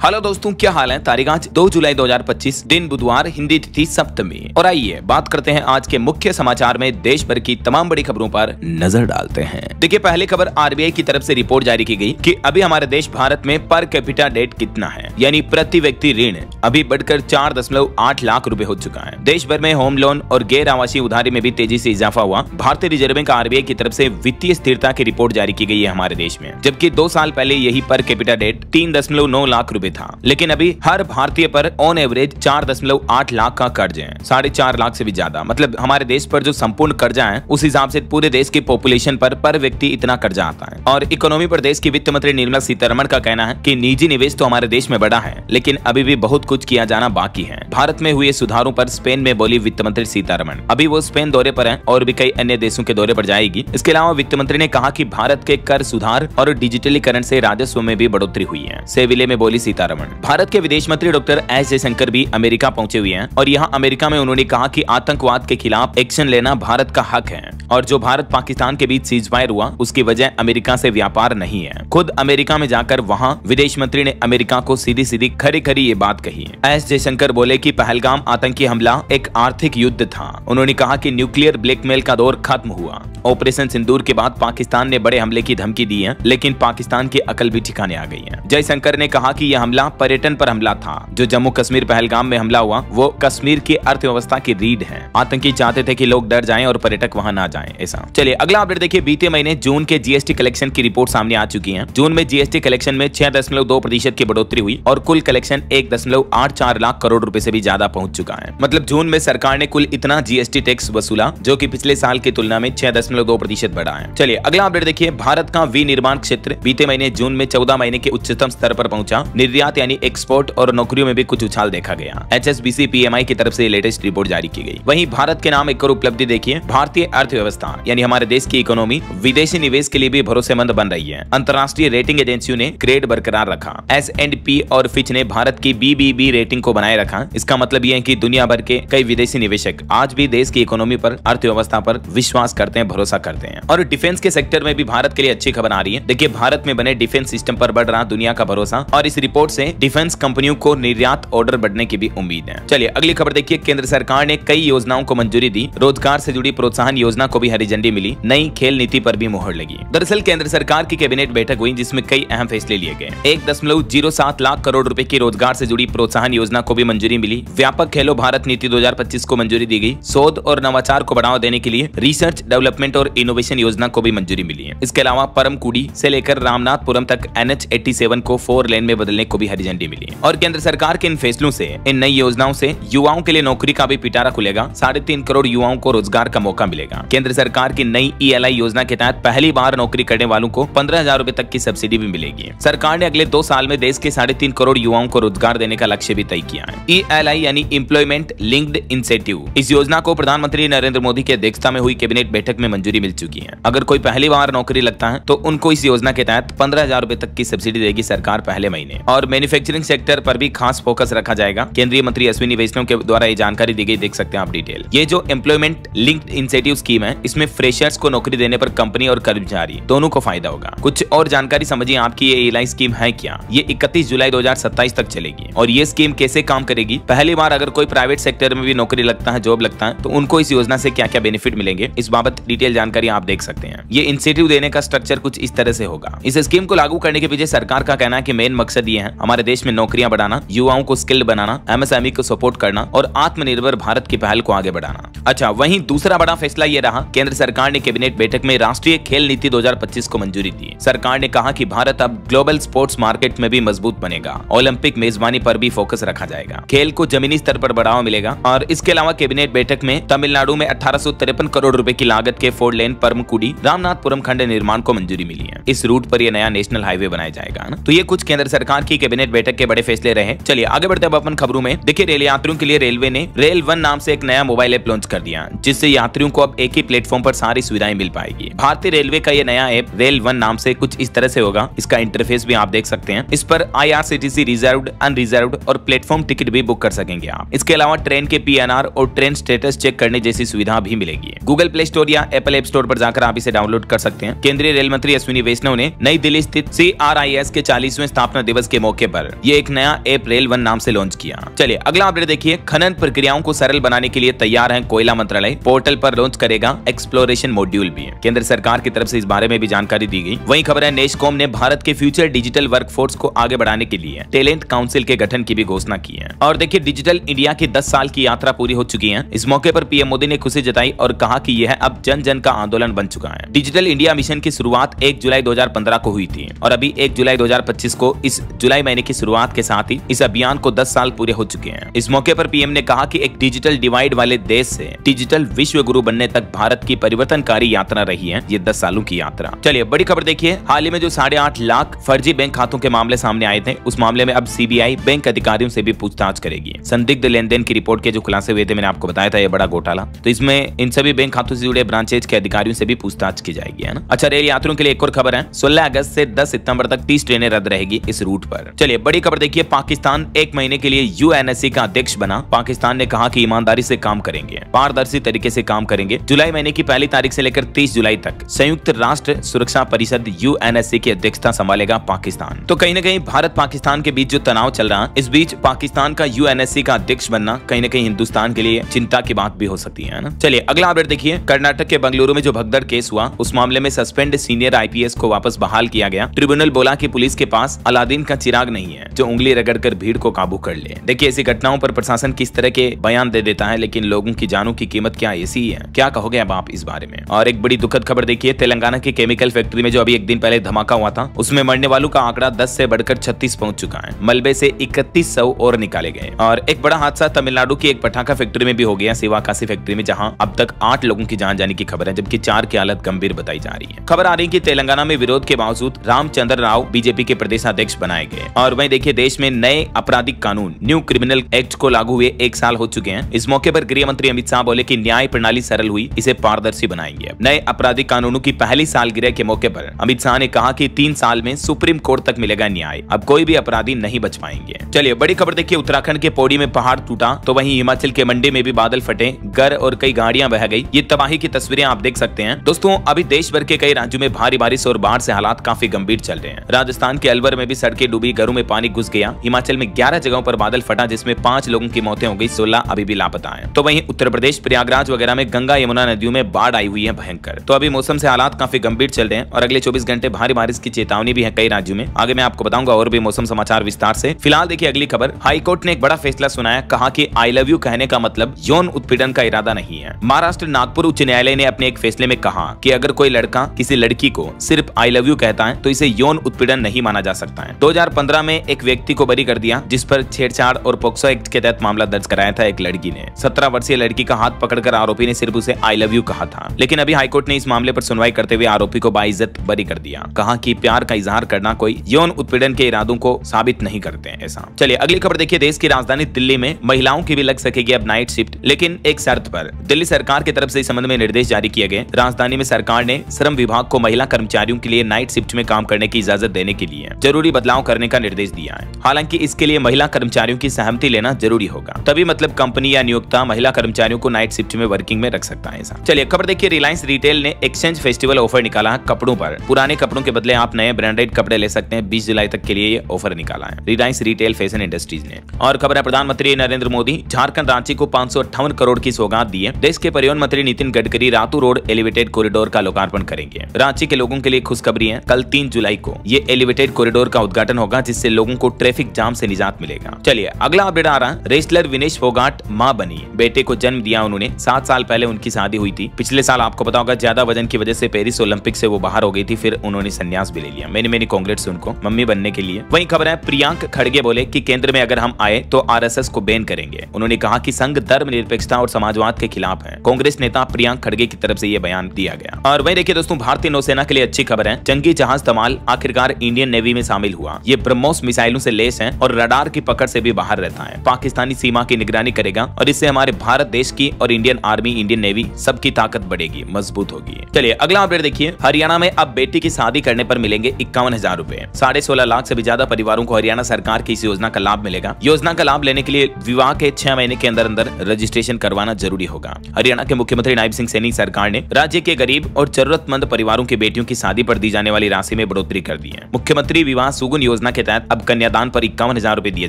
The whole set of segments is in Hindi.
हेलो दोस्तों, क्या हाल है। तारीख आज 2 जुलाई 2025, दिन बुधवार, हिंदी तिथि सप्तमी। और आइए बात करते हैं आज के मुख्य समाचार में देश भर की तमाम बड़ी खबरों पर नजर डालते हैं। देखिए, पहली खबर आरबीआई की तरफ से रिपोर्ट जारी की गई कि अभी हमारे देश भारत में पर कैपिटा डेट कितना है, यानी प्रति व्यक्ति ऋण अभी बढ़कर 4.8 लाख रुपए हो चुका है। देश भर में होम लोन और गैर आवासीय उधारी में भी तेजी से इजाफा हुआ। भारतीय रिजर्व बैंक आरबीआई की तरफ से वित्तीय स्थिरता की रिपोर्ट जारी की गई है हमारे देश में, जबकि 2 साल पहले यही पर कैपिटा डेट 3.9 लाख रुपए था। लेकिन अभी हर भारतीय पर ऑन एवरेज 4.8 लाख का कर्ज है, 4.5 लाख से भी ज्यादा। मतलब हमारे देश पर जो संपूर्ण कर्जा है उस हिसाब से पूरे देश की पॉपुलेशन पर व्यक्ति इतना कर्जा आता है। और इकोनॉमी पर देश की वित्त मंत्री निर्मला सीतारमण का कहना है कि निजी निवेश तो हमारे देश में बढ़ा है, लेकिन अभी भी बहुत कुछ किया जाना बाकी है। भारत में हुए सुधारों पर स्पेन में बोली वित्त मंत्री सीतारमण। अभी वो स्पेन दौरे पर है और भी कई अन्य देशों के दौरे पर जाएगी। इसके अलावा वित्त मंत्री ने कहा कि भारत के कर सुधार और डिजिटलीकरण से राजस्व में भी बढ़ोतरी हुई है। सेविले में बोली सीतारमण। भारत के विदेश मंत्री डॉक्टर एस जयशंकर भी अमेरिका पहुंचे हुए हैं और यहाँ अमेरिका में उन्होंने कहा कि आतंकवाद के खिलाफ एक्शन लेना भारत का हक है और जो भारत पाकिस्तान के बीच सीजफायर हुआ उसकी वजह अमेरिका से व्यापार नहीं है। खुद अमेरिका में जाकर वहाँ विदेश मंत्री ने अमेरिका को सीधी सीधी खरी खरी ये बात कही है। एस जयशंकर बोले कि पहलगाम आतंकी हमला एक आर्थिक युद्ध था। उन्होंने कहा कि न्यूक्लियर ब्लैकमेल का दौर खत्म हुआ। ऑपरेशन सिंदूर के बाद पाकिस्तान ने बड़े हमले की धमकी दी है, लेकिन पाकिस्तान की अकल भी ठिकाने आ गई है। जयशंकर ने कहा कि यह हमला पर्यटन पर हमला था। जो जम्मू कश्मीर पहलगाम में हमला हुआ वो कश्मीर की अर्थव्यवस्था की रीढ़ है। आतंकी चाहते थे कि लोग डर जाएं और पर्यटक वहां ना जाएं। ऐसा चलिए अगला अपडेट देखिए। बीते महीने जून के जीएसटी कलेक्शन की रिपोर्ट सामने आ चुकी है। जून में जीएसटी कलेक्शन में 6.2% की बढ़ोतरी हुई और कुल कलेक्शन 1.84 लाख करोड़ रुपए से भी ज्यादा पहुंच चुका है। मतलब जून में सरकार ने कुल इतना जीएसटी टैक्स वसूला जो कि पिछले साल की तुलना में 6.2% बढ़ा है। चलिए अगला अपडेट देखिए। भारत का विनिर्माण क्षेत्र बीते महीने जून में 14 महीने के उच्चतम स्तर पर पहुंचा। निर्यात यानी एक्सपोर्ट और नौकरियों में भी कुछ उछाल देखा गया। HSBC PMI की तरफ से लेटेस्ट रिपोर्ट जारी की गई। वहीं भारत के नाम एक और उपलब्धि देखिए। भारतीय अर्थव्यवस्था यानी हमारे देश की इकोनॉमी विदेशी निवेश के लिए भी भरोसेमंद बन रही है। अंतर्राष्ट्रीय रेटिंग एजेंसियों ने ग्रेड बरकरार रखा। S&P और फिच ने भारत की BBB रेटिंग को बनाए रखा। इसका मतलब यह है कि दुनिया भर के कई विदेशी निवेशक आज भी देश की इकोनॉमी पर, अर्थव्यवस्था पर विश्वास करते हैं, भरोसा करते हैं। और डिफेंस के सेक्टर में भी भारत के लिए अच्छी खबर आ रही है। देखिए, भारत में बने डिफेंस सिस्टम पर बढ़ रहा दुनिया का भरोसा और इस रिपोर्ट से डिफेंस कंपनियों को निर्यात ऑर्डर बढ़ने की भी उम्मीद है। चलिए अगली खबर देखिए। केंद्र सरकार ने कई योजनाओं को मंजूरी दी। रोजगार से जुड़ी प्रोत्साहन योजना को भी हरी झंडी मिली। नई खेल नीति पर भी मोहर लगी। दरअसल केंद्र सरकार की कैबिनेट बैठक हुई जिसमें कई अहम फैसले लिए गए। 1.07 लाख करोड़ रुपए की रोजगार से जुड़ी प्रोत्साहन योजना को भी मंजूरी मिली। व्यापक खेलो भारत नीति 2025 को मंजूरी दी गई। शोध और नवाचार को बढ़ावा देने के लिए रिसर्च डेवलपमेंट और इनोवेशन योजना को भी मंजूरी मिली है। इसके अलावा परमकुड़ी से लेकर रामनाथपुरम तक NH87 को 4 लेन में बदलने को भी हरी झंडी मिली। और केंद्र सरकार के इन फैसलों से, इन नई योजनाओं से युवाओं के लिए नौकरी का भी पिटारा खुलेगा। 3.5 करोड़ युवाओं को रोजगार का मौका मिलेगा। केंद्र सरकार की नई ELI योजना के तहत पहली बार नौकरी करने वालों को 15,000 रुपए तक की सब्सिडी भी मिलेगी। सरकार ने अगले 2 साल में देश के 3.5 करोड़ युवाओं को रोजगार देने का लक्ष्य भी तय किया है। ELI यानी एम्प्लॉयमेंट लिंक्ड इंसेंटिव, इस योजना को प्रधानमंत्री नरेंद्र मोदी की अध्यक्षता में हुई कैबिनेट बैठक में मंजूरी मिल चुकी है। अगर कोई पहली बार नौकरी लगता है तो उनको इस योजना के तहत 15,000 रुपए तक की सब्सिडी देगी सरकार पहले महीने। और मैन्युफैक्चरिंग सेक्टर पर भी खास फोकस रखा जाएगा। केंद्रीय मंत्री अश्विनी वैष्णव के द्वारा ये जानकारी दी गई, देख सकते हैं आप डिटेल। ये जो एम्प्लॉयमेंट लिंक्ड इंसेंटिव स्कीम है, इसमें फ्रेशर्स को नौकरी देने पर कंपनी और कर्मचारी दोनों को फायदा होगा। कुछ और जानकारी समझिए आपकी ये ELI स्कीम है क्या। ये 31 जुलाई 2027 तक चलेगी। और ये स्कीम कैसे काम करेगी, पहली बार अगर कोई प्राइवेट सेक्टर में भी नौकरी लगता है, जॉब लगता है, तो उनको इस योजना से क्या क्या बेनिफिट मिलेंगे, इस बाबत डिटेल जानकारी आप देख सकते हैं। ये इंसेंटिव देने का स्ट्रक्चर कुछ इस तरह से होगा। इस स्कीम को लागू करने के पीछे सरकार का कहना है कि मेन मकसद ये है हमारे देश में नौकरियां बढ़ाना, युवाओं को स्किल्ड बनाना, MSME को सपोर्ट करना और आत्मनिर्भर भारत की पहल को आगे बढ़ाना। अच्छा, वहीं दूसरा बड़ा फैसला ये रहा, केंद्र सरकार ने कैबिनेट बैठक में राष्ट्रीय खेल नीति 2025 को मंजूरी दी। सरकार ने कहा कि भारत अब ग्लोबल स्पोर्ट्स मार्केट में भी मजबूत बनेगा। ओलंपिक मेजबानी पर भी फोकस रखा जाएगा। खेल को जमीनी स्तर पर बढ़ावा मिलेगा। और इसके अलावा कैबिनेट बैठक में तमिलनाडु में 1853 करोड़ रुपए की लागत के 4 लेन परमकुड़ी रामनाथपुरम खंड निर्माण को मंजूरी मिली है। इस रूट पर यह नया नेशनल हाईवे बनाया जाएगा ना। तो ये कुछ केंद्र सरकार की कैबिनेट बैठक के बड़े फैसले रहे। चलिए आगे बढ़ते हैं अपन खबरों में। देखिए, रेल यात्रियों के लिए रेलवे ने रेल 1 नाम से एक नया मोबाइल ऐप लॉन्च कर दिया, जिससे यात्रियों को अब एक ही प्लेटफॉर्म पर सारी सुविधाएं मिल पाएगी। भारतीय रेलवे का ये नया ऐप रेल वन नाम से कुछ इस तरह से होगा। इसका इंटरफेस भी आप देख सकते हैं। इस पर IRCTC रिजर्व्ड, अनरिजर्व्ड और प्लेटफॉर्म टिकट भी बुक कर सकेंगे आप। इसके अलावा ट्रेन के PNR और ट्रेन स्टेटस चेक करने जैसी सुविधा भी मिलेगी। गूगल प्ले स्टोर या एप्पल ऐप स्टोर पर जाकर आप इसे डाउनलोड कर सकते हैं। केंद्रीय रेल मंत्री अश्विनी वैष्णव ने नई दिल्ली स्थित CRIS के 40वें स्थापना दिवस के मौके पर ये एक नया ऐप रेल वन नाम से लॉन्च किया। चलिए अगला अपडेट देखिए। खनन प्रक्रियाओं को सरल बनाने के लिए तैयार है कोयला मंत्रालय। पोर्टल पर लॉन्च करेगा एक्सप्लोरेशन मॉड्यूल भी। केंद्र सरकार की तरफ से इस बारे में भी जानकारी दी गई। वहीं खबर है नेशकॉम ने भारत के फ्यूचर डिजिटल वर्कफोर्स को आगे बढ़ाने के लिए टैलेंट काउंसिल के गठन की भी घोषणा की है। और देखिए डिजिटल इंडिया की 10 साल की यात्रा पूरी हो चुकी है। इस मौके पर PM मोदी ने खुशी जताई और कहा कि यह अब जन जन का आंदोलन बन चुका है। डिजिटल इंडिया मिशन की शुरुआत 1 जुलाई 2015 को हुई थी और अभी 1 जुलाई 2025 को इस जुलाई महीने की शुरुआत के साथ ही इस अभियान को 10 साल पूरे हो चुके हैं। इस मौके पर PM ने कहा कि एक डिजिटल डिवाइड वाले देश से डिजिटल विश्व गुरु बनने तक भारत की परिवर्तनकारी यात्रा रही है ये 10 सालों की यात्रा। चलिए बड़ी खबर देखिए। हाल ही में जो 8.5 लाख फर्जी बैंक खातों के मामले सामने आए थे, उस मामले में अब CBI बैंक अधिकारियों से भी पूछताछ करेगी। संदिग्ध लेन देन की रिपोर्ट के जो खुलासे हुए थे, मैंने आपको बताया था ये बड़ा घोटाला, तो इसमें इन सभी बैंक खातों से जुड़े ब्रांचेज के अधिकारियों से भी पूछताछ की जाएगी, है ना। अच्छा, रेल यात्रियों के लिए एक और खबर है। 16 अगस्त से 10 सितंबर तक 30 ट्रेनें रद्द रहेगी इस रूट पर। चलिए बड़ी खबर देखिए। पाकिस्तान 1 महीने के लिए UNSC का अध्यक्ष बना। पाकिस्तान ने कहा कि ईमानदारी से काम करेंगे, पारदर्शी तरीके से काम करेंगे। जुलाई महीने की पहली तारीख से लेकर 30 जुलाई तक संयुक्त राष्ट्र सुरक्षा परिषद UNSC की अध्यक्षता संभालेगा पाकिस्तान। तो कहीं न कहीं भारत पाकिस्तान के बीच जो तनाव चल रहा है, इस बीच पाकिस्तान का UNSC का अध्यक्ष बनना कहीं न कहीं हिंदुस्तान के लिए चिंता की बात भी हो सकती है ना। चलिए अगला अपडेट देखिए। कर्नाटक के बेंगलुरु में जो भगदड़ केस हुआ, उस मामले में सस्पेंड सीनियर IPS को वापस बहाल किया गया। ट्रिब्यूनल बोला कि पुलिस के पास अलादीन का चिराग नहीं है जो उंगली रगड़कर भीड़ को काबू कर ले। देखिए ऐसी घटनाओं पर प्रशासन किस तरह के बयान दे देता है, लेकिन लोगों की जानों की कीमत क्या ऐसी ही है। क्या कहोगे अब आप इस बारे में। और एक बड़ी दुखद खबर देखिए। तेलंगाना की केमिकल फैक्ट्री में जो अभी एक दिन पहले धमाका हुआ था, उसमें मरने वालों का आंकड़ा 10 से बढ़कर 36 पहुंच चुका है। मलबे से 3100 और निकाले गए। और एक बड़ा हादसा तमिलनाडु की एक पटाखा फैक्ट्री में भी हो गया, शिवाकाशी फैक्ट्री में, जहां अब तक 8 लोगों की जान जाने की खबर है, जबकि 4 की हालत गंभीर बताई जा रही है। खबर आ रही है कि तेलंगाना में विरोध के बावजूद रामचंद्र राव BJP के प्रदेश अध्यक्ष बनाए गए। और वहीं देखिए देश में नए आपराधिक कानून न्यू क्रिमिनल एक्ट को लागू हुए 1 साल हो चुके हैं। इस मौके पर गृह मंत्री अमित शाह बोले कि न्याय प्रणाली सरल हुई, इसे पारदर्शी बनाएंगे। नए आपराधिक कानूनों की पहली सालगिरह के मौके पर अमित शाह ने कहा कि 3 साल में सुप्रीम कोर्ट तक मिलेगा न्याय, अब कोई भी अपराधी नहीं बच पाएंगे। चलिए बड़ी खबर देखिए। उत्तराखंड के पौड़ी में पहाड़ टूटा तो वहीं हिमाचल के मंडी में भी बादल फटे, घर और कई गाड़ियां बह गई। ये तबाही की तस्वीरें आप देख सकते हैं। दोस्तों अभी देश भर के कई राज्यों में भारी बारिश और बाढ़ से हालात काफी गंभीर चल रहे हैं। राजस्थान के अलवर में भी सड़कें डूबी, घरों में पानी घुस गया। हिमाचल में 11 जगहों पर बादल फटा, जिसमें 5 लोगों की मौतें हो गई, 16 अभी भी लापता है। तो वहीं उत्तर प्रदेश प्रयागराज वगैरह में गंगा यमुना नदियों में बाढ़ आई हुई है भयंकर। तो अभी मौसम से हालात काफी गंभीर चल रहे हैं और अगले 24 घंटे भारी बारिश की चेतावनी भी है कई राज्यों में। आगे मैं आपको बताऊंगा और भी मौसम समाचार विस्तार से। फिलहाल देखिए अगली खबर। हाईकोर्ट ने एक बड़ा फैसला सुनाया, कहा कि आई लव यू कहने का मतलब यौन उत्पीड़न का इरादा नहीं है। महाराष्ट्र नागपुर उच्च न्यायालय ने अपने एक फैसले में कहा कि अगर कोई लड़का किसी लड़की को सिर्फ आई लव यू कहता है तो इसे यौन उत्पीड़न नहीं माना जा सकता है। 2015 में एक व्यक्ति को बरी कर दिया जिस पर छेड़छाड़ और पोक्सो एक्ट के तहत मामला दर्ज कराया था। एक लड़की ने 17 वर्षीय लड़की का हाथ पकड़कर आरोपी ने सिर्फ उसे आई लव यू कहा था, लेकिन अभी हाईकोर्ट ने इस मामले पर सुनवाई करते हुए आरोपी को बाइज्जत बरी कर दिया। कहा कि प्यार का इजहार करना कोई यौन उत्पीड़न के इरादों को साबित नहीं करते हैं ऐसा। चलिए अगली खबर देखिए। देश की राजधानी दिल्ली में महिलाओं की भी लग सकेगी अब नाइट शिफ्ट, लेकिन एक शर्त पर। दिल्ली सरकार की तरफ से इस संबंध में निर्देश जारी किए गए। राजधानी में सरकार ने श्रम विभाग को महिला कर्मचारियों के लिए नाइट शिफ्ट में काम करने की इजाजत देने के लिए जरूरी बदलाव करने का निर्देश दिया है। हालांकि इसके लिए महिला कर्मचारियों की सहमति लेना जरूरी होगा, तभी मतलब कंपनी या नियोक्ता महिला कर्मचारियों को नाइट शिफ्ट में वर्किंग में रख सकता है ऐसा। चलिए खबर देखिए। रिलायंस रिटेल ने एक्सचेंज फेस्टिवल ऑफर निकाला कपड़ों पर। पुराने कपड़ों के बदले आप नए ब्रांडेड कपड़े ले सकते हैं। 20 जुलाई तक के लिए ये ऑफर निकाला है रिलायंस रिटेल फैशन इंडस्ट्रीज ने। और खबर है प्रधानमंत्री नरेंद्र मोदी झारखंड रांची को 558 करोड़ की सौगात दी है। देश के परिवहन मंत्री Nitin Gadkari Ratu road elevated corridor का लोकार्पण करेंगे। रांची के लोगों के लिए खुशखबरी है, कल 3 जुलाई को ये एलिवेटेड कॉरिडोर का उद्घाटन होगा, जिससे लोगों को ट्रैफिक जाम से निजात मिलेगा। चलिए अगला अपडेट आ रहा है। रेसलर विनेश फोगाट मां बनी, बेटे को जन्म दिया उन्होंने। 7 साल पहले उनकी शादी हुई थी। पिछले साल आपको पता होगा ज्यादा वजन की वजह से पेरिस ओलंपिक से वो बाहर हो गई थी, फिर उन्होंने संन्यास भी ले लिया। मेनी कांग्रेट्स उनको मम्मी बनने के लिए। वहीं खबर है प्रियांक खड़गे बोले कि केंद्र में अगर हम आए तो आरएसएस को बैन करेंगे। उन्होंने कहा कि संघ धर्मनिरपेक्षता और समाजवाद के खिलाफ है। कांग्रेस नेता प्रियांक खड़गे की तरफ से यह बयान दिया गया। और वहीं देखिए दोस्तों, भारतीय नौसेना के लिए अच्छी खबर है। जंगी जहाज तमाल आखिरकार इंडियन नेवी में शामिल हुआ। ये ब्रह्मोस मिसाइलों से लेस है और रडार की पकड़ से भी बाहर रहता है। पाकिस्तानी सीमा की निगरानी करेगा और इससे हमारे भारत देश की और इंडियन आर्मी, इंडियन नेवी सब की ताकत बढ़ेगी, मजबूत होगी। चलिए अगला अपडेट देखिए। हरियाणा में अब बेटी की शादी करने पर मिलेंगे 51,000 रुपए। 16.5 लाख से भी ज्यादा परिवारों को हरियाणा सरकार की इस योजना का लाभ मिलेगा। योजना का लाभ लेने के लिए विवाह के 6 महीने के अंदर अंदर रजिस्ट्रेशन करवाना जरूरी होगा। हरियाणा के मुख्यमंत्री नायब सिंह सैनी सरकार ने राज्य के गरीब और जरूरतमंद परिवारों की बेटियों की शादी पर दी जाने वाली राशि में बढ़ोतरी कर दी है। मुख्यमंत्री विवाह सुगुन योजना के तहत अब कन्यादान पर 51,000 रुपए दिए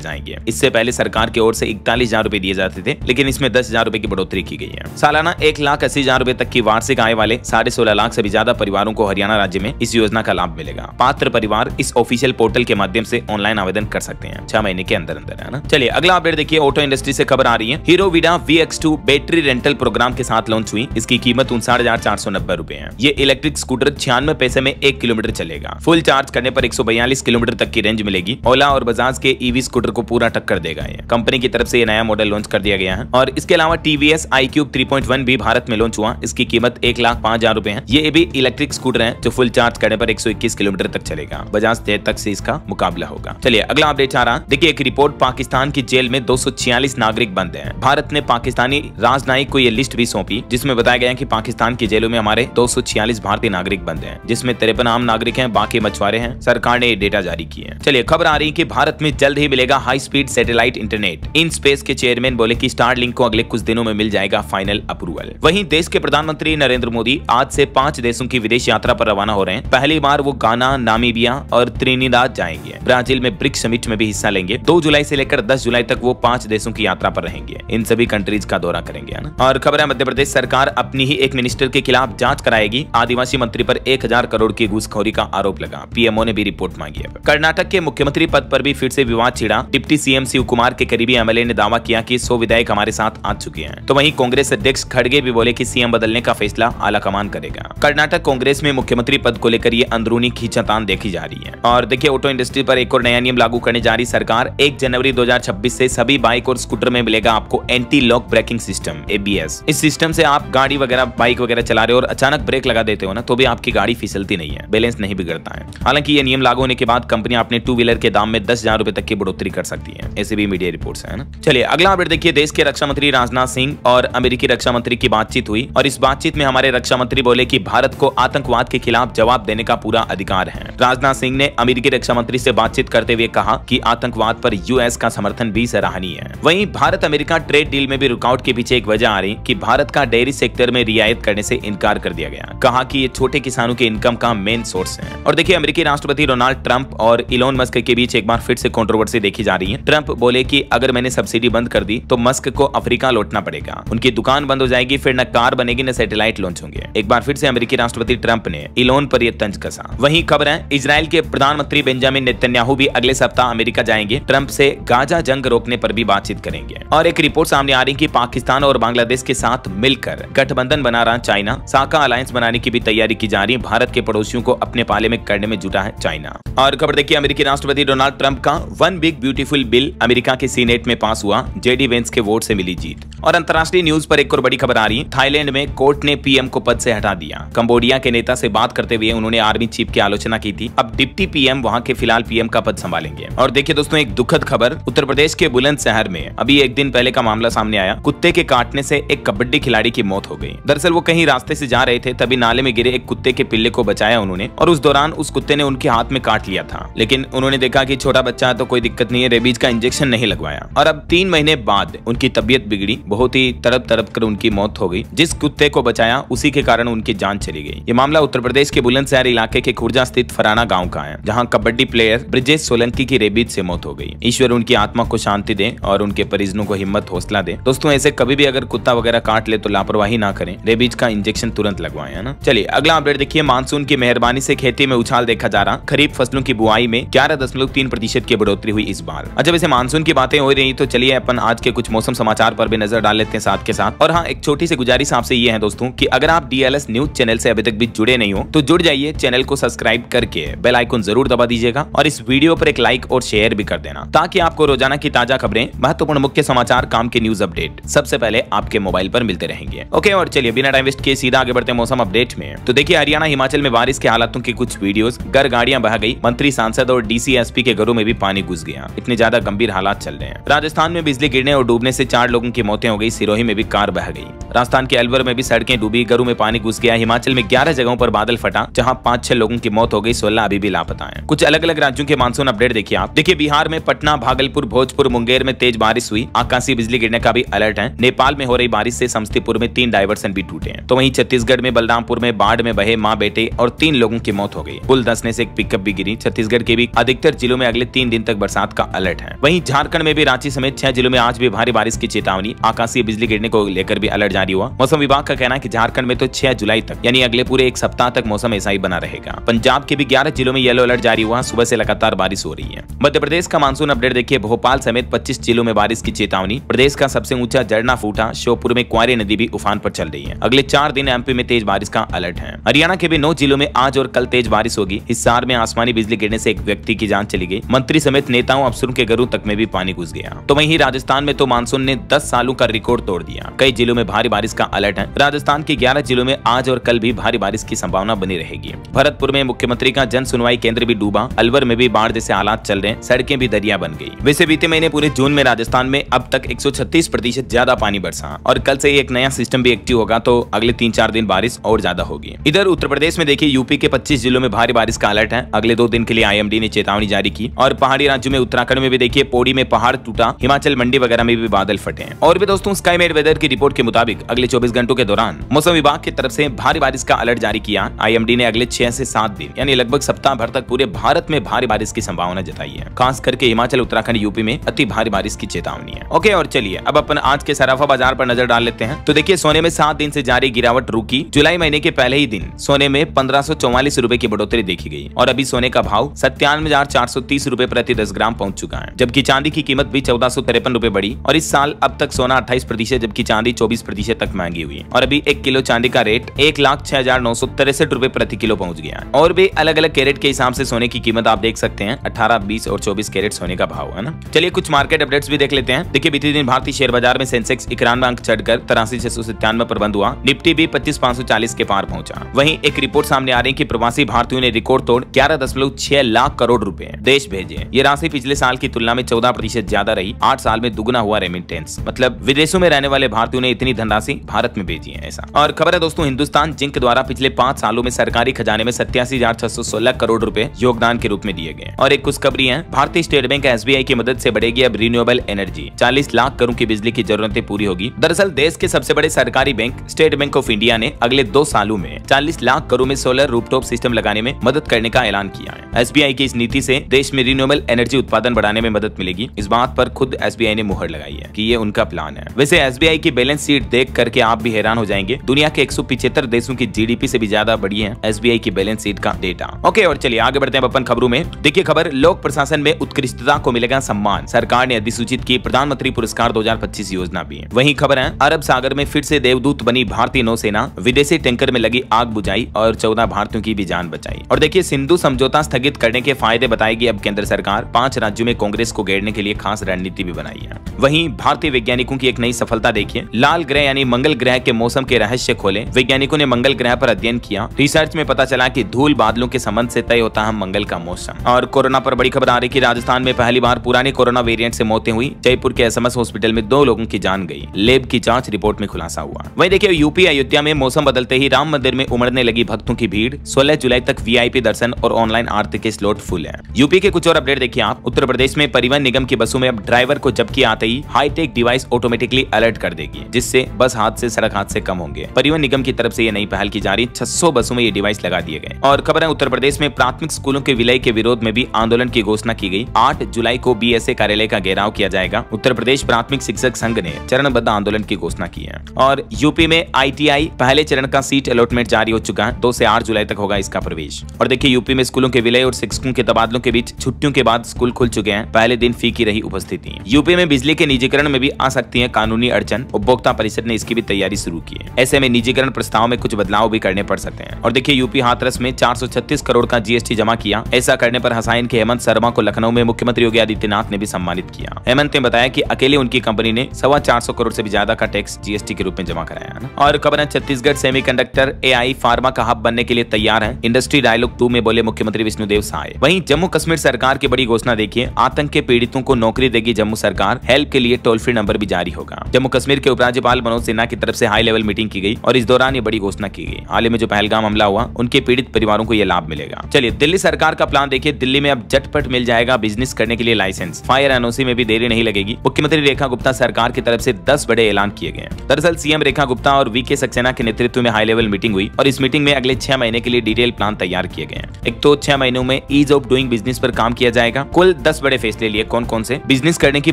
जाएंगे। इससे पहले सरकार की ओर से 41,000 रुपए दिए जाते थे, लेकिन इसमें 10,000 रुपए की बढ़ोतरी की गई है। सालाना 1,80,000 रुपए तक की वार्षिक आय वाले 16.5 लाख से भी ज्यादा परिवारों को हरियाणा राज्य में इस योजना का लाभ मिलेगा। पात्र परिवार इस ऑफिशियल पोर्टल के माध्यम से ऑनलाइन आवेदन कर सकते हैं 6 महीने के अंदर अंदर, है ना। चलिए अगला अपडेट देखिए। ऑटो इंडस्ट्री से खबर आ रही है। हीरो विडा VX2 बैटरी रेंटल प्रोग्राम के साथ लॉन्च हुई। इसकी कीमत 59,490 रुपए है। ये इलेक्ट्रिक स्कूटर 96 पैसे में 1 किलोमीटर चलेगा। फुल चार्ज करने पर 142 किलोमीटर तक की रेंज मिलेगी। ओला और बजाज के ईवी स्कूटर को पूरा टक्कर देगा। ये कंपनी की तरफ से ये नया मॉडल लॉन्च कर दिया गया है। और इसके अलावा TVS iQube 3.1 भी भारत में लॉन्च हुआ। इसकी कीमत 1,05,000 रुपए है। ये भी इलेक्ट्रिक स्कूटर है जो फुल चार्ज करने पर 121 किलोमीटर तक चलेगा। बजाज तक से इसका मुकाबला होगा। चलिए अगला अपडेट आ रहा। देखिए एक रिपोर्ट, पाकिस्तान की जेल में 246 नागरिक बंद हैं। भारत ने पाकिस्तानी राजनयिक को ये लिस्ट भी सौंपी, जिसमें बताया गया कि पाकिस्तान की जेलों में हमारे 246 भारतीय नागरिक बंद हैं, जिसमें 53 आम नागरिक हैं, बाकी मछुआरे हैं। सरकार ने ये डेटा जारी की है। चलिए खबर आ रही है कि भारत में जल्द ही मिलेगा high speed satellite internet. In space के चेयरमैन बोले कि स्टारलिंक को अगले कुछ दिनों में मिल जाएगा फाइनल अप्रूवल। वहीं देश के प्रधानमंत्री नरेंद्र मोदी आज से 5 देशों की विदेश यात्रा पर रवाना हो रहे हैं। पहली बार वो गाना, नामीबिया और त्रिनिदाद जाएंगे। ब्राजील में ब्रिक्स समिट में भी हिस्सा लेंगे। 2 जुलाई से लेकर 10 जुलाई तक वो 5 देशों की यात्रा पर रहेंगे। इन सभी कंट्रीज का दौरा करेंगे, है ना। और खबर है मध्य प्रदेश सरकार अपनी ही एक मिनिस्टर के खिलाफ जांच कराएगी। आदिवासी मंत्री पर 1,000 करोड़ की घूसखोरी का आरोप लगा। PMO ने भी रिपोर्ट मांगी है। कर्नाटक के मुख्यमंत्री पद पर भी फिर से विवाद छिड़ा। डिप्टी CM शिव कुमार के करीबी MLA ने दावा किया कि 100 विधायक हमारे साथ आ चुके हैं। तो वहीं कांग्रेस अध्यक्ष खड़गे भी बोले कि CM बदलने का फैसला आलाकमान करेगा। कर्नाटक कांग्रेस में मुख्यमंत्री पद को लेकर ये अंदरूनी खींचातान देखी जा रही है। और देखिए ऑटो इंडस्ट्री पर एक और नया नियम लागू करने जा रही सरकार। 1 जनवरी 2026 से सभी बाइक और स्कूटर में मिलेगा आपको anti lock braking system ABS। इस सिस्टम से आप गाड़ी वगैरह, बाइक वगैरह चला रहे हो और अचानक ब्रेक लगा देते हो ना, तो भी आपकी गाड़ी फिसलती नहीं है, बैलेंस नहीं बिगड़ता है। हालांकि ये नियम लागू होने के बाद कंपनी अपने 2 व्हीलर के दाम में 10,000 रुपए तक की बढ़ोतरी कर सकती है। ऐसे भी मीडिया रिपोर्ट्स है ना। चलिए अगला अपडेट देखिए। देश के रक्षा मंत्री राजनाथ सिंह और अमेरिकी रक्षा मंत्री की बातचीत हुई और इस बातचीत में हमारे रक्षा मंत्री बोले कि भारत को आतंकवाद के खिलाफ जवाब देने का पूरा अधिकार है। राजनाथ सिंह ने अमेरिकी रक्षा मंत्री से बातचीत करते हुए कहा कि आतंकवाद पर US का समर्थन भी सराहनीय है। वहीं भारत अमेरिका ट्रेड डील में भी रुकावट के पीछे एक वजह आ रही कि भारत का डेयरी सेक्टर में रियायत करने से इनकार कर दिया गया। कहा कि ये छोटे किसानों के इनकम का मेन सोर्स है। और देखिए अमेरिकी राष्ट्रपति डोनाल्ड ट्रंप और इलोन मस्क के बीच एक बार फिर से कंट्रोवर्सी देखी जा रही है। ट्रंप बोले कि अगर मैंने सब्सिडी बंद कर दी तो मस्क को अफ्रीका लौटना पड़ेगा, उनकी दुकान बंद हो जाएगी, फिर न कार बनेगी न सैटेलाइट लॉन्च होंगे। एक बार फिर से अमेरिकी राष्ट्रपति ट्रंप ने इलोन पर यह तंज कसा। वहीं खबर है इजराइल के प्रधानमंत्री बेंजामिन नेतन्याहू भी अगले सप्ताह अमेरिका जाएंगे। ट्रंप से गाजा जंग रोकने पर भी बातचीत करेंगे। और एक रिपोर्ट सामने आ रही कि पाकिस्तान और बांग्लादेश के साथ मिलकर गठबंधन बना रहा चाइना। साका अलायंस बनाने की भी तैयारी की जा रही है। भारत के पड़ोसियों को अपने पाले में करने में जुटा है चाइना। और खबर देखिए अमेरिकी राष्ट्रपति डोनाल्ड ट्रंप का one big beautiful bill America के सीनेट में पास हुआ। JD वेंस के वोट से मिली जीत। और अंतर्राष्ट्रीय न्यूज पर एक और बड़ी खबर आ रही है। थाईलैंड में कोर्ट ने PM को पद से हटा दिया। कंबोडिया के नेता से बात करते हुए उन्होंने आर्मी चीफ की आलोचना की थी। अब डिप्टी PM वहां के फिलहाल PM का पद संभालेंगे। और देखिए दोस्तों एक दुखद खबर, उत्तर प्रदेश के बुलंदशहर में अभी एक दिन पहले का मामला सामने आया। कुत्ते के काटने से एक कबड्डी खिलाड़ी की मौत हो गई। दरअसल वो कहीं रास्ते से जा रहे थे, तभी नाले में गिरे एक कुत्ते के पिल्ले को बचाया उन्होंने और उस दौरान उस कुत्ते ने उनके हाथ में काट लिया था। लेकिन उन्होंने देखा कि छोटा बच्चा है तो कोई दिक्कत नहीं है, रेबीज का इंजेक्शन नहीं लगवाया। और अब 3 महीने बाद उनकी तबीयत बिगड़ी, बहुत ही तड़प कर उनकी मौत हो गई। जिस कुत्ते को बचाया उसी के कारण उनकी जान चली गई। ये मामला उत्तर प्रदेश के बुलंदशहर इलाके के खुर्जा स्थित फराना गांव का है, जहां कबड्डी प्लेयर ब्रिजेश सोलंकी की रेबीज से मौत हो गई। ईश्वर उनकी आत्मा को शांति दे और उनके परिजनों को हिम्मत हौसला दे। दोस्तों ऐसे कभी भी अगर कुत्ता वगैरह काट ले तो लापरवाही ना करें, रेबीज का इंजेक्शन तुरंत लगवाएं, है ना। चलिए अगला अपडेट देखिए। मानसून की मेहरबानी से खेती में उछाल देखा जा रहा। खरीफ फसलों की बुआई में 11.3% की बढ़ोतरी हुई इस बार। अच्छा वैसे मानसून की बातें हो रही तो चलिए अपन आज के कुछ मौसम समाचार पर भी नजर डाल लेते हैं साथ के साथ। और हाँ, एक छोटी सी गुजारिश आपसे ये है दोस्तों कि अगर आप DLS न्यूज चैनल से अभी तक भी जुड़े नहीं हो तो जुड़ जाइए, चैनल को सब्सक्राइब करके बेल आइकन जरूर दबा दीजिएगा और इस वीडियो पर एक लाइक और शेयर भी कर देना, ताकि आपको रोजाना की ताजा खबरें, महत्वपूर्ण मुख्य समाचार, काम के न्यूज अपडेट सबसे पहले आपके मोबाइल पर मिलते रहेंगे। ओके, और चलिए बिना टाइम वेस्ट किए सीधा आगे बढ़ते हैं मौसम अपडेट में। तो देखिए हरियाणा हिमाचल में बारिश के हालातों की कुछ वीडियोस, घर गाड़ियां बह गई, मंत्री सांसद और DC SP के घरों में भी पानी घुस गया। इतने ज्यादा गंभीर हालात चल रहे हैं। राजस्थान में बिजली गिरने और डूबने से 4 लोगों की मौतें हो गई। सिरोही में भी कार बह गई। राजस्थान के अलवर में भी सड़कें डूबी, घरों में पानी घुस गया। हिमाचल में 11 जगहों पर बादल फटा, जहां 5-6 लोगों की मौत हो गई, 16 अभी भी लापता हैं। कुछ अलग अलग राज्यों के मानसून अपडेट देखिए आप। देखिए बिहार में पटना, भागलपुर, भोजपुर, मुंगेर में तेज बारिश हुई, आकाशीय बिजली गिरने का भी अलर्ट है। नेपाल में हो रही बारिश से समस्तीपुर में 3 डायवर्सन भी टूटे हैं। तो वहीं छत्तीसगढ़ में बलरामपुर में बाढ़ में बहे मां बेटे और 3 लोगों की मौत हो गई। पुल धंसने से एक पिकअप भी गिरी। छत्तीसगढ़ के भी अधिकतर जिलों में अगले 3 दिन तक बरसात का अलर्ट है। वहीं झारखंड में भी रांची समेत 6 जिलों में आज भी भारी बारिश की चेतावनी, आकाशीय बिजली गिरने को लेकर भी अलर्ट जारी हुआ। मौसम विभाग का कहना है कि झारखंड में तो 6 जुलाई तक यानी अगले पूरे एक सप्ताह तक मौसम ऐसा ही बना रहेगा। पंजाब के भी 11 जिलों में येलो अलर्ट जारी हुआ, सुबह से लगातार बारिश हो रही है। मध्य प्रदेश का मानसून अपडेट देखिए। भोपाल समेत 25 जिलों में बारिश की चेतावनी। प्रदेश का सबसे ऊंचा झरना फूटा, श्योपुर में क्वारी नदी भी उफान पर चल रही है। अगले 4 दिन एमपी में तेज बारिश का अलर्ट है। हरियाणा के भी 9 जिलों में आज और कल तेज बारिश होगी। हिसार में आसमानी बिजली गिरने से एक व्यक्ति की जान चली गई। मंत्री समेत नेताओं अफसरों के घरों तक में भी पानी घुस गया। तो वहीं राजस्थान में तो मानसून ने 10 सालों का रिकॉर्ड तोड़ दिया। कई जिलों में भारी बारिश का अलर्ट है। राजस्थान के 11 जिलों में आज और कल भी भारी बारिश की संभावना बनी रहेगी। भरतपुर में मुख्यमंत्री का जन सुनवाई केंद्र भी डूबा। अलवर में भी बाढ़ जैसे हालात चल रहे हैं, सड़कें भी दरिया बन गई। वैसे बीते महीने पूरे जून में राजस्थान में अब तक 136% ज्यादा पानी बरसा और कल से एक नया सिस्टम भी एक्टिव होगा, तो अगले 3-4 दिन बारिश और ज्यादा होगी। इधर उत्तर प्रदेश में देखिए यूपी के 25 जिलों में भारी बारिश का अलर्ट है। अगले 2 दिन के लिए आईएमडी ने चेतावनी जारी की। और पहाड़ी राज्यों में उत्तराखंड में भी देखिए पौड़ी में पहाड़ टूटा, हिमाचल मंडी वगैरह में भी बादल फटे हैं। और भी दोस्तों स्काई मेड वेदर की रिपोर्ट के मुताबिक अगले 24 घंटों के दौरान मौसम विभाग की तरफ से भारी बारिश का अलर्ट जारी किया। आईएमडी ने अगले 6 से 7 दिन यानी लगभग सप्ताह भर तक पूरे भारत में भारी बारिश की संभावना जताई है। खास करके हिमाचल, उत्तराखंड, यूपी में अति भारी बारिश की चेतावनी है। ओके, और चलिए अब अपन आज के सराफा बाजार पर नजर डाल लेते हैं। तो देखिए सोने में 7 दिन से जारी गिरावट रुकी। जुलाई महीने के पहले ही दिन सोने में 1544 रुपए की बढ़ोतरी देखी गई और अभी सोने का भाव 97,430 रुपए प्रति 10 ग्राम पहुंच चुका है। जबकि चांदी की कीमत भी 1453 रुपए बढ़ी और इस साल अब तक सोना 28% जबकि चांदी 24% तक महंगी हुई और अभी 1 किलो चांदी का रेट 1,06,963 रुपए प्रति किलो पहुंच गया है। और भी अलग अलग कैरेट के हिसाब से सोने की कीमत आप देख सकते हैं। 18, 20 और 24 कैरेट सोने का भाव है ना। चलिए कुछ मार्केट अपडेट्स भी देख लेते हैं। देखिए बीते दिन भारतीय शेयर बाजार में सेंसेक्स 91 अंक चढ़कर 83,697 पर बंद हुआ। निफ्टी भी 25,540 के पार पहुंचा। वहीं एक रिपोर्ट सामने आ रही है कि प्रवासी भारतीयों ने रिकॉर्ड तोड़ 11.6 लाख करोड़ रुपए देश भेजे। ये राशि पिछले साल की तुलना में 14% ज्यादा रही। 8 साल में दुगुना हुआ रेमिटेंस, मतलब विदेशों में रहने वाले भारतीयों ने इतनी धनराशि भारत में भेजी है ऐसा। और खबर है दोस्तों हिंदुस्तान जिंक द्वारा पिछले 5 सालों में सरकारी खजाने में 87,616 करोड़ रुपए योगदान के रूप में दिए गए। और एक खुशखबरी है, भारतीय स्टेट बैंक एसबीआई की मदद से बढ़ेगी अब रिन्यूएबल एनर्जी। 40 लाख करोड़ की बिजली की जरूरतें पूरी होगी। दरअसल देश के सबसे बड़े सरकारी bank state bank of India ने अगले 2 सालों में 40 लाख करोड़ में सोलर रूफटॉप सिस्टम लगाने में मदद करने का ऐलान किया है। एसबीआई की इस नीति से देश में रिन्यूएबल एनर्जी उत्पादन बढ़ाने में मदद मिलेगी। इस बात पर खुद एसबीआई ने मुहर लगाई है कि ये उनका प्लान है। वैसे एसबीआई की बैलेंस शीट देख करके आप भी हैरान हो जाएंगे। दुनिया के 175 देशों की जीडीपी से भी ज्यादा बड़ी है एसबीआई की बैलेंस शीट का डेटा। ओके, और चलिए आगे बढ़ते हैं अपन खबरों में। देखिए खबर, लोक प्रशासन में उत्कृष्टता को मिलेगा सम्मान, सरकार ने अधिसूचित की प्रधानमंत्री पुरस्कार 2025 योजना भी है। वहीं खबर है, अरब सागर में फिर से देवदूत बनी भारतीय नौसेना, विदेशी टैंकर में लगी आग बुझाई और 14 भारतीयों की भी जान बचाई। और देखिए सिंधु समझौता स्थगित करने के फायदे बताएगी अब केंद्र सरकार। 5 राज्यों में कांग्रेस को घेरने के लिए खास रणनीति भी बनाई है। वहीं भारतीय वैज्ञानिकों की एक नई सफलता देखिए, लाल ग्रह यानी मंगल ग्रह के मौसम के रहस्य खोले। वैज्ञानिकों ने मंगल ग्रह पर अध्ययन किया। रिसर्च में पता चला कि धूल बादलों के संबंध से तय होता है मंगल का मौसम। और कोरोना पर बड़ी खबर आ रही कि राजस्थान में पहली बार पुराने कोरोना वेरिएंट से मौतें हुई। जयपुर के एसएमएस हॉस्पिटल में 2 लोगों की जान गई। लैब की जांच रिपोर्ट में खुलासा हुआ। वहीं देखिए यूपी अयोध्या में मौसम बदलते ही राम मंदिर में उमड़ने लगी भक्तों की भीड़। 16 जुलाई तक वीआईपी दर्शन और ऑनलाइन आरती के स्लॉट फुल है। यूपी के कुछ और अपडेट देखिए आप। उत्तर प्रदेश में परिवहन निगम की बसों में अब ड्राइवर को जबकि आते ही हाईटेक डिवाइस ऑटोमेटिकली अलर्ट कर देगी, जिससे बस हादसे सड़क हादसे कम होंगे। परिवहन निगम की तरफ से ये नई पहल की जा रही। 600 बसों में ये डिवाइस लगा दिए गए। और खबर है उत्तर प्रदेश में प्राथमिक स्कूलों के विलय के विरोध में भी आंदोलन की घोषणा की गई। 8 जुलाई को बीएसए कार्यालय का घेराव किया जाएगा। उत्तर प्रदेश प्राथमिक शिक्षक संघ ने चरणबद्ध आंदोलन की घोषणा की है। और यूपी में आईटीआई पहले चरण का सीट अलॉटमेंट जारी हो चुका है। 2 से 8 जुलाई तक होगा इसका प्रवेश। और देखिए यूपी में स्कूलों के विलय और शिक्षकों के तबादलों के बीच छुट्टियों के बाद स्कूल खुल चुके हैं। पहले दिन फी की रही उपस्थिति। यूपी में बिजली के निजीकरण में भी आ सकती है कानूनी अड़चन। उपभोक्ता परिषद ने इसकी भी तैयारी शुरू की है। ऐसे में निजीकरण प्रस्ताव में कुछ बदलाव भी करने पड़ सकते हैं। और देखिए यूपी हाथरस में 436 करोड़ का जीएसटी जमा किया। ऐसा करने पर हसाइन के हेमंत शर्मा को लखनऊ में मुख्यमंत्री योगी आदित्यनाथ ने भी सम्मानित किया। हेमंत ने बताया कि अकेले उनकी कंपनी ने 425 करोड़ से भी ज्यादा का टैक्स जीएसटी के रूप में जमा कराया है। और खबर है छत्तीसगढ़ सेमीकंडक्टर एआई फार्मा का हब बनने के लिए तैयार है। इंडस्ट्री डायलॉग 2 में बोले मुख्यमंत्री विष्णुदेव साय। वहीं जम्मू कश्मीर सरकार की बड़ी घोषणा देखिए, आतंक के पीड़ितों को नौकरी देगी जम्मू सरकार। हेल्थ हेल्प के लिए टोल फ्री नंबर भी जारी होगा। जम्मू कश्मीर के उपराज्यपाल मनोज सिन्हा की तरफ से हाई लेवल मीटिंग की गई और इस दौरान ये बड़ी घोषणा की गई। हाल ही में जो पहलगाम हमला हुआ उनके पीड़ित परिवारों को यह लाभ मिलेगा। चलिए दिल्ली सरकार का प्लान देखिए। दिल्ली में अब झटपट मिल जाएगा बिजनेस करने के लिए लाइसेंस। फायर एनओसी में भी देरी नहीं लगेगी। मुख्यमंत्री रेखा गुप्ता सरकार की तरफ से 10 बड़े ऐलान किए गए। दरअसल सीएम रेखा गुप्ता और वीके सक्सेना के नेतृत्व में हाई लेवल मीटिंग हुई और इस मीटिंग में अगले 6 महीने के लिए डिटेल प्लान तैयार किए गए। एक तो 6 महीनों में ईज ऑफ डूइंग बिजनेस पर काम किया जाएगा। कुल 10 बड़े फैसले लिए। कौन कौन से? बिजनेस करने की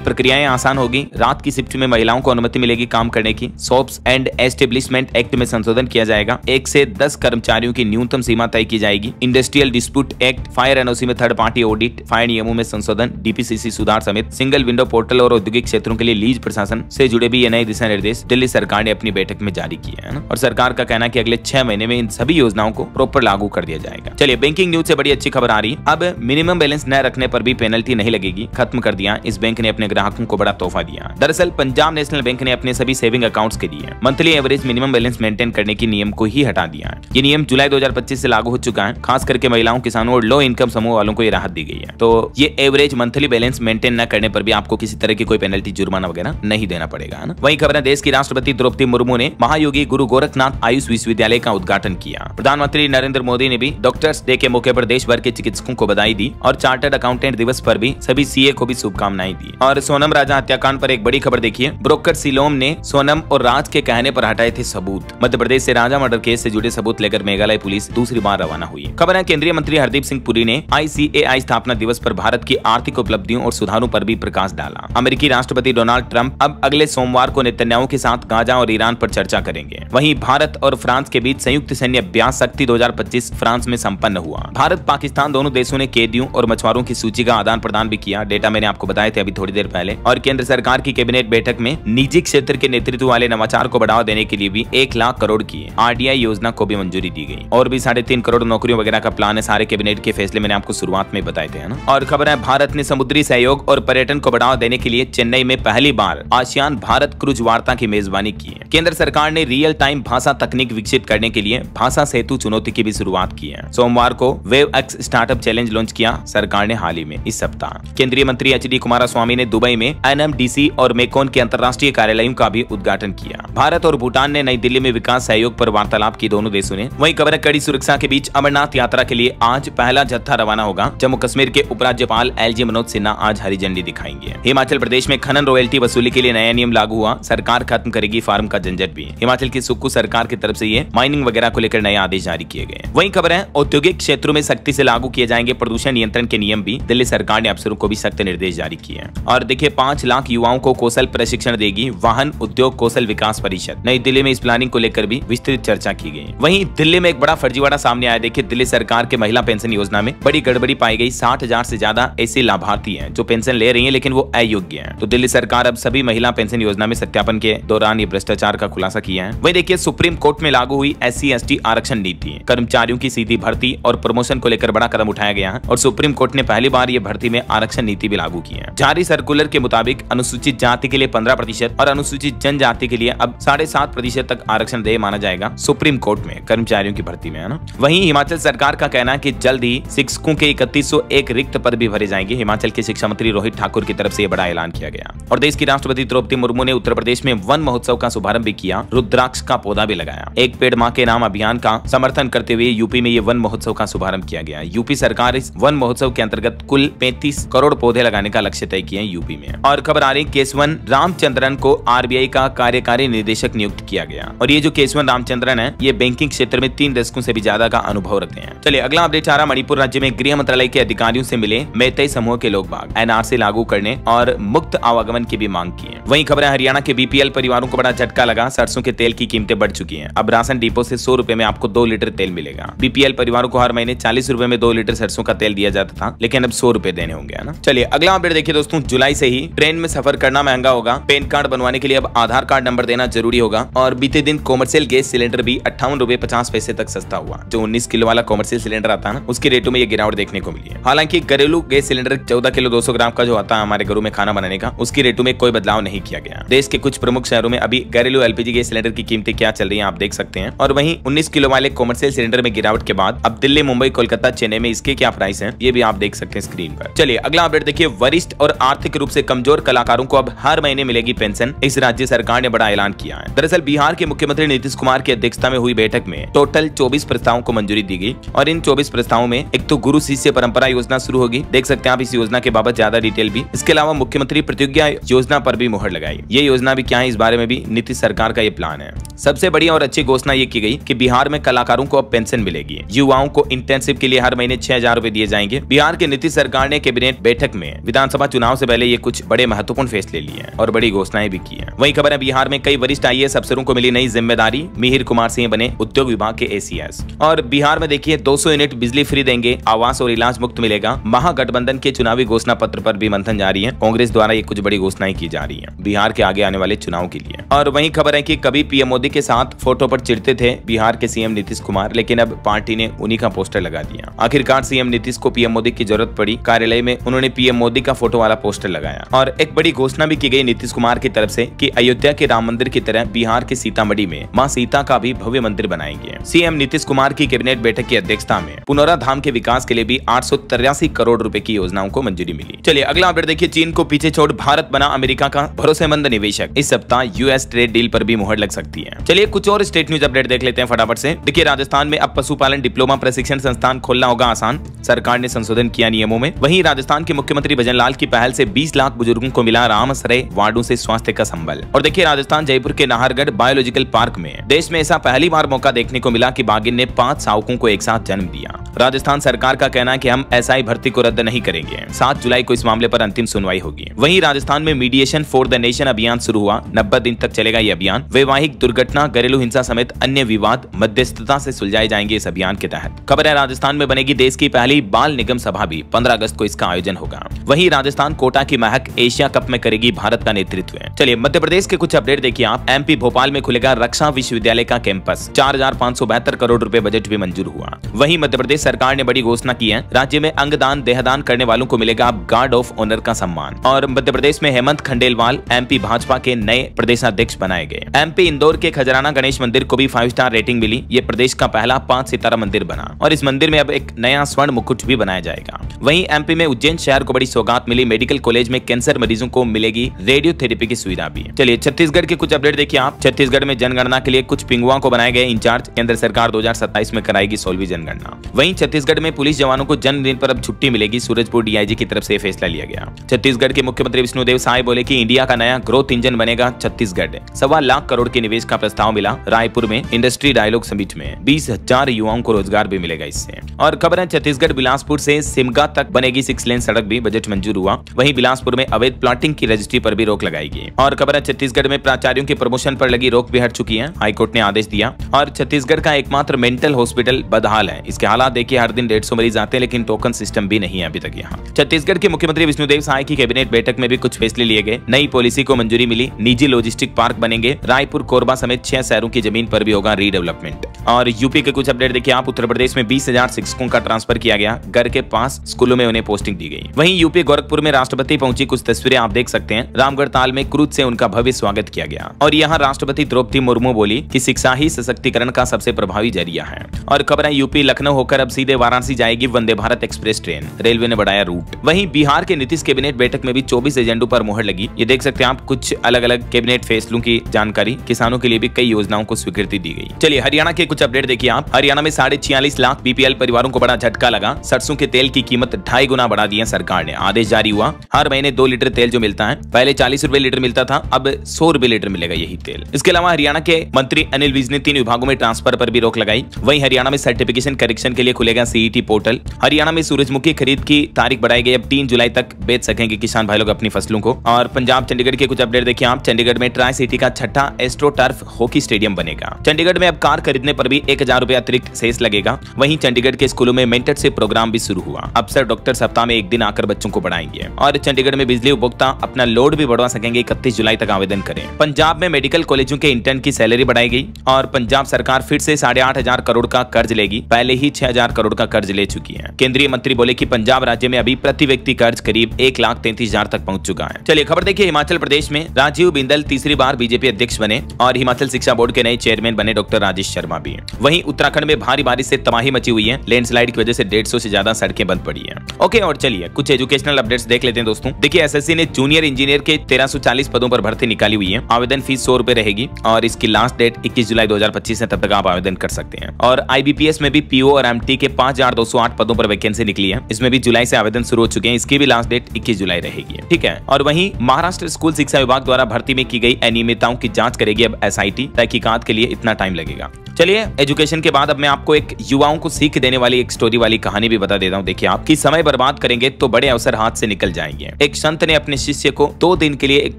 प्रक्रियाएं आसान होगी। रात की शिफ्ट में महिलाओं को अनुमति मिलेगी काम करने की। शॉप्स एंड एस्टेब्लिशमेंट एक्ट में संशोधन किया जाएगा। 1 से 10 कर्मचारियों की न्यूनतम सीमा तय की जाएगी। Industrial dispute act, fire NOC में थर्ड पार्टी ऑडिट, फायर नियमों में संशोधन, डीपीसीसी सुधार समेत सिंगल विंडो पोर्टल और औद्योगिक क्षेत्रों के लिए लीज प्रशासन से जुड़े भी ये नए दिशा निर्देश दिल्ली सरकार ने अपनी बैठक में जारी किए हैं और सरकार का कहना है कि अगले 6 महीने में इन सभी योजनाओं को प्रॉपर लागू कर दिया जाएगा। चलिए बैंकिंग न्यूज से बड़ी अच्छी खबर आ रही है। अब मिनिमम बैलेंस न रखने पर भी पेनल्टी नहीं लगेगी। खत्म कर दिया। इस बैंक ने अपने ग्राहकों को बड़ा तोहफा दिया। दरअसल पंजाब नेशनल बैंक ने अपने सभी सेविंग अकाउंट्स के लिए monthly average minimum balance maintain करने की नियम को ही हटा दिया है। ये नियम जुलाई 2025 से लागू हो चुका है। खास करके महिलाओं, किसानों और लो इनकम समूह वालों को ये राहत दी गई है। तो ये एवरेज मंथली बैलेंस मेंटेन न करने पर भी आपको किसी तरह की कोई पेनल्टी, जुर्माना वगैरह नहीं देना पड़ेगा, है ना। वहीं खबर है, देश की राष्ट्रपति द्रौपदी मुर्मू ने महायोगी गुरु गोरखनाथ आयुष विश्वविद्यालय का उद्घाटन किया। प्रधानमंत्री नरेंद्र मोदी ने भी डॉक्टर्स डे के मौके पर देश भर के चिकित्सकों को बधाई दी और चार्टर्ड अकाउंटेंट दिवस पर भी सभी सीए को भी शुभकामनाएं दी। और सोनम राजा हत्याकांड पर एक बड़ी खबर देखिए। ब्रोकर सिलोम ने सोनम और राज के कहने पर हटाए थे सबूत। मध्य प्रदेश से राजा मर्डर केस से जुड़े सबूत लेकर मेघालय पुलिस दूसरी बार रवाना हुई। खबर है, केंद्रीय मंत्री हरदीप सिंह पुरी ने ICAI स्थापना दिवस पर भारत की आर्थिक उपलब्धियों और सुधारों पर भी प्रकाश डाला। अमेरिकी राष्ट्रपति डोनाल्ड ट्रंप अब अगले सोमवार को नेतन्याहू के साथ गाजा और ईरान पर चर्चा करेंगे। वहीं भारत और फ्रांस के बीच संयुक्त सैन्य अभ्यास शक्ति 2025 फ्रांस में संपन्न हुआ। भारत पाकिस्तान दोनों देशों ने कैदियों और मछुआरों की सूची का आदान प्रदान भी किया। डेटा मैंने आपको बताए थे अभी थोड़ी देर पहले। और केंद्र सरकार की कैबिनेट बैठक में निजी क्षेत्र के नेतृत्व वाले नवाचार को बढ़ावा देने के लिए भी 1 लाख करोड़ की RDI योजना को भी मंजूरी दी गई। और भी 3.5 करोड़ नौकरियों वगैरह का प्लान है। सारे कैबिनेट के फैसले मैंने आपको शुरुआत में बताए थे, ना। और खबर है, भारत ने समुद्री सहयोग और पर्यटन को बढ़ावा देने के लिए चेन्नई में पहली बार आसियान भारत क्रूज वार्ता की मेजबानी की है। केंद्र सरकार ने रियल टाइम भाषा तकनीक विकसित करने के लिए भाषा सेतु चुनौती की भी शुरुआत की है। सोमवार को wave x startup challenge launch किया सरकार ने हाल ही में इस सप्ताह। केंद्रीय मंत्री HD कुमारस्वामी ने दुबई में NMDC और मेकॉन के अंतर्राष्ट्रीय कार्यालयों का भी उद्घाटन किया। भारत और भूटान ने नई दिल्ली में विकास सहयोग पर वार्तालाप की दोनों देशों ने। वहीं खबर है, कड़ी सुरक्षा के बीच अमरनाथ यात्रा के लिए आज पहला जत्था रवाना होगा। जम्मू कश्मीर के उपराज्यपाल LG मनोज सिन्हा आज हरी झंडी दिखाएंगे। हिमाचल प्रदेश में खनन रॉयल्टी वसूली के लिए नया नियम लागू हुआ। सरकार खत्म करेगी फार्म का झंझट भी। हिमाचल की सुक्खू सरकार की तरफ से ये माइनिंग वगैरह को लेकर नए आदेश जारी किए गए। वहीं खबर है, औद्योगिक क्षेत्रों में सख्ती से लागू किए जाएंगे प्रदूषण नियंत्रण के नियम भी। दिल्ली सरकार ने अफसरों को भी सख्त निर्देश जारी किए हैं। और देखिए, 5 लाख युवाओं को कौशल प्रशिक्षण देगी वाहन उद्योग कौशल विकास परिषद। नई दिल्ली में इस प्लानिंग को लेकर भी विस्तृत चर्चा की गई। वहीं दिल्ली में एक बड़ा फर्जीवाड़ा सामने आया। देखिए, दिल्ली सरकार के महिला पेंशन योजना में बड़ी गड़बड़ी पाई गई। 60,000 से ज्यादा ऐसे लाभार्थी हैं जो पेंशन ले रही हैं लेकिन वो अयोग्य हैं। तो दिल्ली सरकार अब सभी महिला पेंशन योजना में सत्यापन के दौरान ये भ्रष्टाचार का खुलासा किया है। वहीं देखिए, सुप्रीम कोर्ट में लागू हुई SC/ST आरक्षण नीति। कर्मचारियों की सीधी भर्ती और प्रमोशन को लेकर बड़ा कदम उठाया गया है और सुप्रीम कोर्ट ने पहली बार ये भर्ती में आरक्षण नीति भी लागू की है। जारी सर्कुलर के मुताबिक अनुसूचित जाति के लिए 15% और अनुसूचित जनजाति के लिए अब 7.5% तक आरक्षण देय माना जाएगा सुप्रीम कोर्ट में कर्मचारियों की भर्ती में, है ना। वहीं हिमाचल सरकार का कहना है कि जल्द ही शिक्षकों के 3101 रिक्त पद भी भरे जाएंगे। हिमाचल के शिक्षा मंत्री रोहित ठाकुर की तरफ से बड़ा ऐलान किया गया। और देश की राष्ट्रपति द्रौपदी मुर्मू ने उत्तर प्रदेश में वन महोत्सव का शुभारंभ भी किया। रुद्राक्ष का पौधा भी लगाया। एक पेड़ मां के नाम अभियान का समर्थन करते हुए यूपी में ये वन महोत्सव का शुभारंभ किया गया। यूपी सरकार इस वन महोत्सव के अंतर्गत कुल 35 करोड़ पौधे लगाने का लक्ष्य तय किया है यूपी में। और खबर आ रही, केशवन रामचंद्रन को RBI का कार्यकारी निदेशक नियुक्त किया गया। और ये जो केशवन रामचंद्रन है, ये बैंकिंग क्षेत्र में 3 दशकों से भी ज्यादा का अनुभव रखते हैं। चलिए अगला अपडेट आ रहा, मणिपुर राज्य में गृह मंत्रालय के अधिकारियों से मिले मैतेई समूह के लोग बाग। NRC लागू करने और मुक्त आवागमन की भी मांग की है। वहीं खबर है, हरियाणा के BPL परिवारों को बड़ा झटका लगा। सरसों के तेल की कीमतें बढ़ चुकी हैं। अब राशन डिपो से 100 रुपए में आपको 2 लीटर तेल मिलेगा। BPL परिवारों को हर महीने 40 रुपए में 2 लीटर सरसों का तेल दिया जाता था, लेकिन अब 100 रुपए देने होंगे, है ना। चलिए अगला अपडेट देखिए दोस्तों, जुलाई से ही ट्रेन में सफर करना महंगा होगा। पैन कार्ड बनवाने के लिए अब आधार कार्ड नंबर देना जरूरी होगा। और बीते दिन कॉमर्शियल गैस सिलेंडर भी 58 रुपए 50 पैसे तक सस्ता हुआ। जो 19 किलो वाला कॉमर्शियल सिलेंडर आता है ना, उसके रेटों में ये गिरावट देखने को मिली है। हालांकि घरेलू गैस सिलेंडर 14 किलो 200 ग्राम का जो आता है हमारे घरों में खाना बनाने का, उसकी रेटों में कोई बदलाव नहीं किया गया। देश के कुछ प्रमुख शहरों में अभी घरेलू LPG गैस सिलेंडर की कीमतें क्या चल रही है आप देख सकते हैं। और वहीं 19 किलो वाले कॉमर्शियल सिलेंडर में गिरावट के बाद अब दिल्ली, मुंबई, कोलकाता, चेन्नई में इसके क्या प्राइस है ये भी आप देख सकते हैं स्क्रीन पर। चलिए अगला अपडेट देखिए, वरिष्ठ और आर्थिक रूप से कमजोर और कलाकारों को अब हर महीने मिलेगी पेंशन। इस राज्य सरकार ने बड़ा ऐलान किया है। दरअसल बिहार के मुख्यमंत्री नीतीश कुमार की अध्यक्षता में हुई बैठक में टोटल 24 प्रस्तावों को मंजूरी दी गई और इन 24 प्रस्तावों में एक तो गुरु शिष्य परंपरा योजना शुरू होगी। देख सकते हैं आप इस योजना के बाबत ज्यादा डिटेल भी। इसके अलावा मुख्यमंत्री प्रतिज्ञा योजना पर भी मुहर लगाई। ये योजना भी क्या है, इस बारे में भी नीतीश सरकार का ये प्लान है। सबसे बड़ी और अच्छी घोषणा ये की गई कि बिहार में कलाकारों को अब पेंशन मिलेगी। युवाओं को इंटर्नशिप के लिए हर महीने 6,000 रुपए दिए जाएंगे। बिहार के नीतीश सरकार ने कैबिनेट बैठक में विधानसभा चुनाव से पहले ये कुछ बड़े महत्वपूर्ण फैसले लिए हैं और बड़ी घोषणाएं भी की हैं। वही खबर है, बिहार में कई वरिष्ठ IAS अफसरों को मिली नई जिम्मेदारी। मिहिर कुमार सिंह बने उद्योग विभाग के ACS। और बिहार में देखिए 200 यूनिट बिजली फ्री देंगे, आवास और इलाज मुक्त मिलेगा। महागठबंधन के चुनावी घोषणा पत्र पर भी मंथन जारी है। कांग्रेस द्वारा ये कुछ बड़ी घोषणाएं की जा रही है बिहार के आगे आने वाले चुनाव के लिए। और वही खबर है कि कभी PM मोदी के साथ फोटो पर चिढ़ते थे बिहार के CM नीतीश कुमार, लेकिन अब पार्टी ने उन्हीं का पोस्टर लगा दिया। आखिरकार CM नीतीश को PM मोदी की जरूरत पड़ी। कार्यालय में उन्होंने PM मोदी का फोटो वाला पोस्टर लगाया और एक बड़ी घोषणा भी की गई नीतीश कुमार की तरफ से कि अयोध्या के राम मंदिर की तरह बिहार के सीतामढ़ी में मां सीता का भी भव्य मंदिर बनाएंगे। CM नीतीश कुमार की कैबिनेट बैठक की अध्यक्षता में पुनौरा धाम के विकास के लिए भी 883 करोड़ रुपए की योजनाओं को मंजूरी मिली। चलिए अगला अपडेट देखिए, चीन को पीछे छोड़ भारत बना अमेरिका का भरोसेमंद निवेशक। इस सप्ताह US ट्रेड डील पर भी मुहर लग सकती है। चलिए कुछ और स्टेट न्यूज अपडेट देख लेते हैं फटाफट से। देखिए राजस्थान में अब पशुपालन डिप्लोमा प्रशिक्षण संस्थान खोलना होगा आसान। सरकार ने संशोधन किया नियमों में। वहीं राजस्थान के मुख्यमंत्री भजन लाल की पहल से 20 लाख बुजुर्गों को मिला रामसरे वार्डों से स्वास्थ्य का संबल। और देखिए राजस्थान जयपुर के नाहरगढ़ बायोलॉजिकल पार्क में देश में ऐसा पहली बार मौका देखने को मिला कि बाघिन ने 5 शावकों को एक साथ जन्म दिया। राजस्थान सरकार का कहना है कि हम SI भर्ती को रद्द नहीं करेंगे। 7 जुलाई को इस मामले पर अंतिम सुनवाई होगी। वहीं राजस्थान में मीडिएशन फॉर द नेशन अभियान शुरू हुआ। 90 दिन तक चलेगा ये अभियान। वैवाहिक दुर्घटना, घरेलू हिंसा समेत अन्य विवाद मध्यस्थता से सुलझाए जाएंगे इस अभियान के तहत। खबर है राजस्थान में बनेगी देश की पहली बाल निगम सभा भी। 15 अगस्त को इसका आयोजन होगा। वहीं राजस्थान कोटा की महक एशिया कप में करेगी भारत का नेतृत्व। चलिए मध्य प्रदेश के कुछ अपडेट देखिए आप। MP भोपाल में खुलेगा रक्षा विश्वविद्यालय का कैंपस। 4,572 करोड़ रुपए बजट भी मंजूर हुआ। वहीं मध्य प्रदेश सरकार ने बड़ी घोषणा की है। राज्य में अंगदान देहदान करने वालों को मिलेगा अब गार्ड ऑफ ऑनर का सम्मान। और मध्य प्रदेश में हेमंत खंडेलवाल MP भाजपा के नए प्रदेशाध्यक्ष बनाए गए। MP इंदौर के खजराना गणेश मंदिर को भी 5 स्टार रेटिंग मिली। ये प्रदेश का पहला 5 सितारा मंदिर बना और इस मंदिर में अब एक नया स्वर्ण मुकुट भी बनाया जाएगा। वहीं MP में उज्जैन शहर को बड़ी सौगात मिली। मेडिकल कॉलेज में कैंसर मरीजों को मिलेगी रेडियोथेरेपी की सुविधा भी। चलिए छत्तीसगढ़ के कुछ अपडेट देखिए आप। छत्तीसगढ़ में जनगणना के लिए कुछ पिंगुआ को बनाए गए इंचार्ज। केंद्र सरकार 2027 में कराएगी 16वीं जनगणना। वहीं छत्तीसगढ़ में पुलिस जवानों को जन्मदिन पर अब छुट्टी मिलेगी। सूरजपुर DIG की तरफ से फैसला लिया गया। छत्तीसगढ़ के मुख्यमंत्री विष्णुदेव साय बोले कि इंडिया का नया ग्रोथ इंजन बनेगा छत्तीसगढ़। 1.25 लाख करोड़ के निवेश का प्रस्ताव मिला। रायपुर में इंडस्ट्री डायलॉग समिट में 20,000 युवाओं को रोजगार भी मिलेगा इससे। और खबर है छत्तीसगढ़ बिलासपुर से सिमगा तक बनेगी 6 लेन सड़क भी। बजट मंजूर हुआ। वहीं बिलासपुर में अवैध प्लॉटिंग की रजिस्ट्री पर भी रोक लगाएगी। और खबर है छत्तीसगढ़ में प्राचार्यों के प्रमोशन पर लगी रोक भी हट चुकी है। हाईकोर्ट ने आदेश दिया। और छत्तीसगढ़ का एकमात्र मेंटल हॉस्पिटल बदहाल है। इसके हालात देखिए, हर दिन 150 मरीज आते हैं लेकिन टोकन सिस्टम भी नहीं है अभी तक यहाँ। छत्तीसगढ़ के मुख्यमंत्री विष्णुदेव साय की कैबिनेट बैठक में भी कुछ फैसले लिए गए। नई पॉलिसी को मंजूरी मिली। निजी लॉजिस्टिक पार्क बनेंगे। रायपुर कोरबा समेत 6 शहरों की जमीन पर भी होगा रीडेवलपमेंट। और यूपी के कुछ अपडेट देखिए आप। उत्तर प्रदेश में 20,000 शिक्षकों का ट्रांसफर किया गया। घर के पास स्कूलों में उन्हें पोस्टिंग दी गई। वहीं यूपी गोरखपुर में राष्ट्रपति पहुंची। कुछ तस्वीरें आप देख सकते हैं। रामगढ़ ताल में क्रूज से उनका भव्य स्वागत किया गया। और यहाँ राष्ट्रपति द्रौपदी मुर्मू बोली कि शिक्षा ही सशक्तिकरण का सबसे प्रभावी जरिया है। और खबर है यूपी लखनऊ होकर अब सीधे वाराणसी जाएगी Vande Bharat express train. Railway ने बढ़ाया रूट। वहीं बिहार के नीतीश कैबिनेट बैठक में भी 24 एजेंडों पर मुहर लगी। ये देख सकते हैं आप कुछ अलग अलग कैबिनेट फैसलों की जानकारी। किसानों के लिए भी कई योजनाओं को स्वीकृति दी गई। चलिए हरियाणा के कुछ अपडेट देखिए आप। हरियाणा में 46.5 लाख BPL परिवारों को बड़ा झटका लगा। सरसों के तेल की कीमत 2.5 गुना बढ़ा दी है सरकार ने। आदेश जारी हुआ। हर महीने 2 लीटर तेल जो मिलता है, पहले 40 रुपए लीटर मिलता था, अब 100 रुपए लीटर मिलेगा यही तेल। इसके अलावा हरियाणा के मंत्री अनिल विज ने 3 विभागों में ट्रांसफर पर भी रोक लगाई। वहीं हरियाणा में सर्टिफिकेशन करेक्शन के लिए खुलेगा CET पोर्टल। हरियाणा में सूरजमुखी खरीद की तारीख बढ़ाई गई। अब 3 जुलाई तक बेच सकेंगे किसान भाई लोग अपनी फसलों को। और पंजाब चंडीगढ़ के कुछ अपडेट देखिए आप। चंडीगढ़ में ट्राई सिटी का 6ठा एस्ट्रो टर्फ हॉकी स्टेडियम बनेगा। चंडीगढ़ में अब कार खरीदने पर भी 1,000 रुपए अतिरिक्त शेष लगेगा। वहीं चंडीगढ़ के स्कूलों में मेंटरशिप प्रोग्राम भी शुरू हुआ। अफसर डॉक्टर सप्ताह में 1 दिन आकर बच्चों को पढ़ाएंगे। और चंडीगढ़ में बिजली उपभोक्ता अपना लोड भी बढ़वा सकेंगे। 31 जुलाई तक आवेदन करें। पंजाब में मेडिकल कॉलेजों के इंटर्न की सैलरी बढ़ाई गई। और पंजाब सरकार फिर से 8,500 करोड़ का कर्ज लेगी। पहले ही 6,000 1000 करोड़ का कर्ज ले चुकी है। केंद्रीय मंत्री बोले कि पंजाब राज्य में अभी प्रति व्यक्ति कर्ज करीब 1,33,000 तक पहुंच चुका है। चलिए खबर देखिए, हिमाचल प्रदेश में राजीव बिंदल तीसरी बार बीजेपी अध्यक्ष बने और हिमाचल शिक्षा बोर्ड के नए चेयरमैन बने डॉक्टर राजेश शर्मा भी हैं। वहीं उत्तराखंड में भारी बारिश से तबाही मची हुई है। लैंडस्लाइड की वजह से 150 से ज्यादा सड़कें बंद पड़ी हैं। ओके, और चलिए कुछ एजुकेशनल अपडेट्स देख लेते हैं दोस्तों। देखिए, एसएससी ने जूनियर इंजीनियर के 1340 पदों पर भर्ती निकाली हुई है। आवेदन फीस 100 रुपए रहेगी और इसकी लास्ट डेट 21 जुलाई 2025 है, तब तक आप आवेदन कर सकते हैं। और आईबीपीएस में भी पीओ और एमटी के 5208 पदों पर वैकेंसी निकली है। इसमें भी जुलाई से आवेदन शुरू हो चुके हैं। इसकी भी लास्ट डेट 21 जुलाई रहेगी। ठीक है। और वहीं महाराष्ट्र स्कूल शिक्षा विभाग द्वारा भर्ती में की गई अनियमितताओं की जांच करेगी अब एसआईटी। तहकीकात के लिए इतना टाइम लगेगा। चलिए, एजुकेशन के बाद अब मैं आपको एक युवाओं को सीख देने वाली एक स्टोरी वाली कहानी भी बता देता हूँ। देखिए, आपकी समय बर्बाद करेंगे तो बड़े अवसर हाथ से निकल जाएंगे। एक संत ने अपने शिष्य को 2 दिन के लिए एक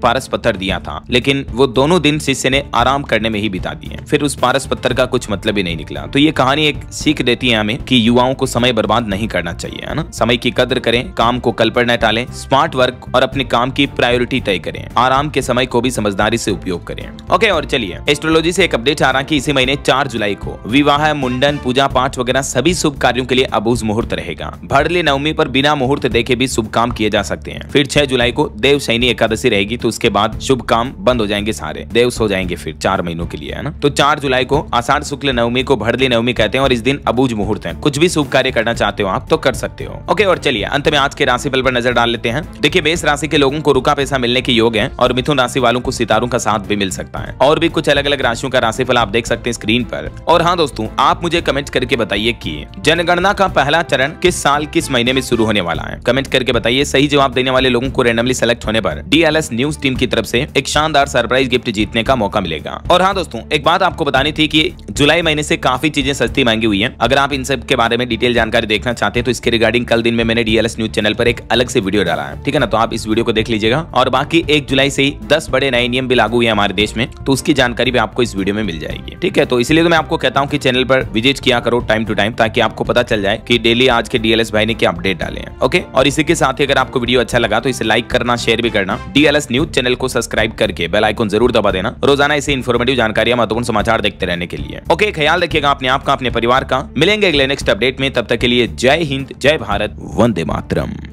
पारस पत्थर दिया था, लेकिन वो दोनों दिन शिष्य ने आराम करने में ही बिता दिए। फिर उस पारस पत्थर का कुछ मतलब ही नहीं निकला। तो ये कहानी एक सीख देती है हमें कि युवाओं को समय बर्बाद नहीं करना चाहिए, है ना। समय की कदर करें, काम को कल पर न टालें, स्मार्ट वर्क और अपने काम की प्रायोरिटी तय करें। आराम के समय को भी समझदारी से उपयोग करें। ओके, और चलिए एस्ट्रोलॉजी से एक अपडेट आ रहा कि इसी महीने 4 जुलाई को विवाह, मुंडन, पूजा पाठ वगैरह सभी शुभ कार्यों के लिए अबूझ मुहूर्त रहेगा। भड़ली नवमी पर बिना मुहूर्त देखे भी शुभ काम किए जा सकते हैं। फिर 6 जुलाई को देवशयनी एकादशी रहेगी, तो उसके बाद शुभ काम बंद हो जाएंगे, सारे देव सो जाएंगे फिर 4 महीनों के लिए, है ना। तो 4 जुलाई को आषाढ़ शुक्ल नवमी को भड़ली नवमी कहते हैं और इस दिन अबूझ मुहूर्त है। कुछ भी शुभ कार्य करना चाहते हो आप तो कर सकते हो। ओके, और चलिए अंत में आज के राशिफल पर नजर डाल लेते हैं। देखिए, मेष राशि के लोगों को रुका पैसा मिलने के योग है और मिथुन राशि वालों को सितारों का साथ भी मिल सकता है। और भी कुछ अलग अलग राशियों का राशिफल आप देख सकते हैं स्क्रीन पर। और हाँ दोस्तों, आप मुझे कमेंट करके बताइए कि जनगणना का पहला चरण किस साल किस महीने में शुरू होने वाला है। कमेंट करके बताइए। सही जवाब देने वाले लोगों को रैंडमली सेलेक्ट होने पर डीएलएस न्यूज टीम की तरफ से एक शानदार सरप्राइज गिफ्ट जीतने का मौका मिलेगा। और हाँ दोस्तों, एक बात आपको बतानी थी कि जुलाई महीने से काफी चीजें सस्ती महंगी हुई है। अगर आप इन सब के बारे में डिटेल जानकारी देखना चाहते हैं तो इसके रिगार्डिंग कल दिन में मैंने डीएलएस न्यूज चैनल पर एक अलग से वीडियो डाला है, ठीक है ना। तो आप इस वीडियो को देख लीजिएगा। और बाकी 1 जुलाई से ही 10 बड़े नए नियम भी लागू हुए हमारे देश में, तो उसकी जानकारी भी आपको इस वीडियो में मिल जाएगी। ठीक है, तो इसलिए तो मैं आपको कहता हूँ कि चैनल पर विजिट किया करो टाइम टू टाइम, ताकि आपको पता चल जाए कि डेली आज के डीएलएस भाई ने क्या अपडेट डाले हैं। ओके, और इसी के साथ ही अगर आपको वीडियो अच्छा लगा तो इसे लाइक करना, शेयर भी करना। डीएलएस न्यूज चैनल को सब्सक्राइब करके बेल आइकन जरूर दबा देना, रोजाना ऐसे इन्फॉर्मेटिव जानकारियां, महत्वपूर्ण समाचार देखते रहने के लिए। ओके, ख्याल रखिएगा अपने आप का, अपने परिवार का। मिलेंगे अगले नेक्स्ट अपडेट में, तब तक के लिए जय हिंद, जय भारत, वंदे मातरम।